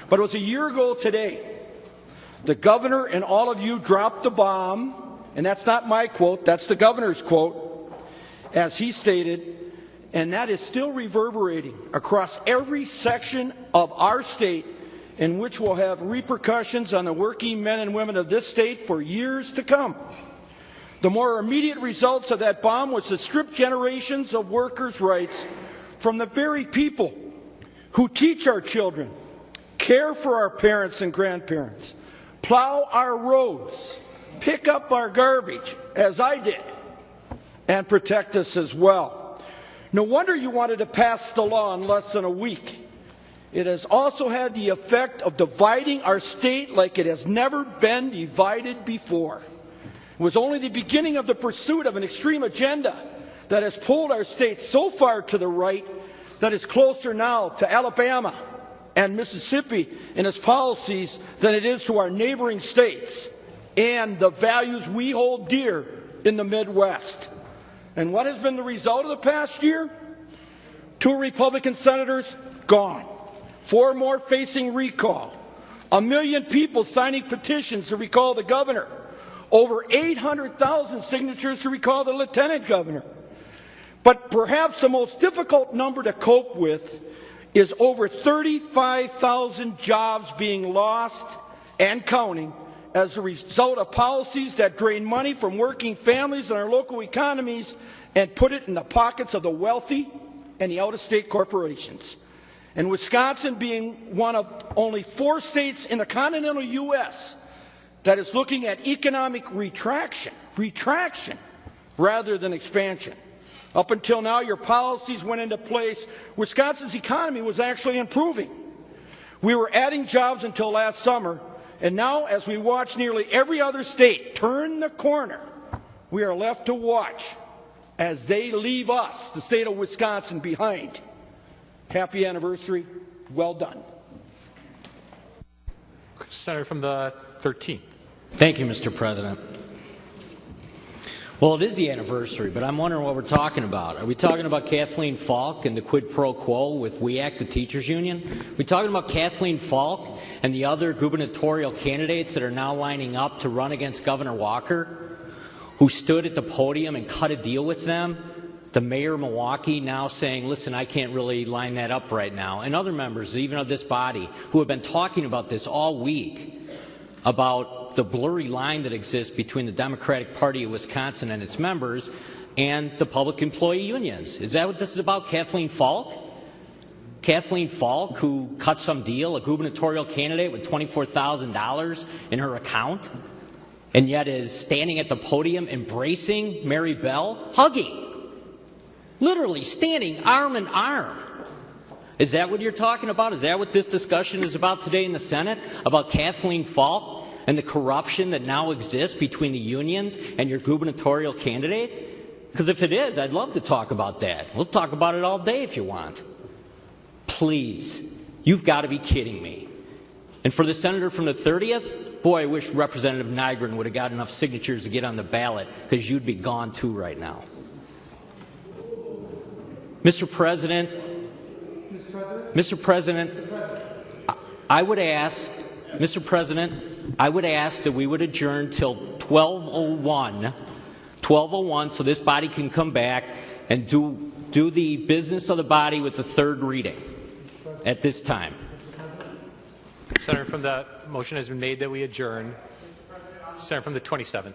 But it was a year ago today. The governor and all of you dropped the bomb, and that's not my quote, that's the governor's quote, as he stated, and that is still reverberating across every section of our state, in which will have repercussions on the working men and women of this state for years to come. The more immediate results of that bomb was to strip generations of workers' rights from the very people who teach our children, care for our parents and grandparents, plow our roads, pick up our garbage, as I did, and protect us as well. No wonder you wanted to pass the law in less than a week. It has also had the effect of dividing our state like it has never been divided before. It was only the beginning of the pursuit of an extreme agenda that has pulled our state so far to the right that it's closer now to Alabama and Mississippi in its policies than it is to our neighboring states and the values we hold dear in the Midwest. And what has been the result of the past year? 2 Republican senators gone. 4 more facing recall. 1 million people signing petitions to recall the governor. Over 800,000 signatures to recall the lieutenant governor. But perhaps the most difficult number to cope with is over 35,000 jobs being lost and counting as a result of policies that drain money from working families and our local economies and put it in the pockets of the wealthy and the out-of-state corporations. And Wisconsin being one of only 4 states in the continental U.S. that is looking at economic retraction rather than expansion. Up until now, your policies went into place. Wisconsin's economy was actually improving. We were adding jobs until last summer, and now as we watch nearly every other state turn the corner, we are left to watch as they leave us, the state of Wisconsin, behind. Happy anniversary. Well done. Senator from the 13th. Thank you, Mr. President. Well, it is the anniversary, but I'm wondering what we're talking about. Are we talking about Kathleen Falk and the quid pro quo with We Act, the teachers union? Are we talking about Kathleen Falk and the other gubernatorial candidates that are now lining up to run against Governor Walker, who stood at the podium and cut a deal with them? The mayor of Milwaukee now saying, listen, I can't really line that up right now. And other members, even of this body, who have been talking about this all week, about the blurry line that exists between the Democratic Party of Wisconsin and its members and the public employee unions. Is that what this is about, Kathleen Falk? Kathleen Falk, who cut some deal, a gubernatorial candidate with $24,000 in her account, and yet is standing at the podium embracing Mary Bell, hugging. Literally standing arm in arm. Is that what you're talking about? Is that what this discussion is about today in the Senate? About Kathleen Falk and the corruption that now exists between the unions and your gubernatorial candidate? Because if it is, I'd love to talk about that. We'll talk about it all day if you want. Please, you've got to be kidding me. And for the senator from the 30th, boy, I wish Representative Nygren would have got enough signatures to get on the ballot, because you'd be gone too right now. Mr. President, I would ask that we would adjourn till 12:01 so this body can come back and do the business of the body with the 3rd reading at this time. Senator from the motion has been made that we adjourn. Senator from the 27th.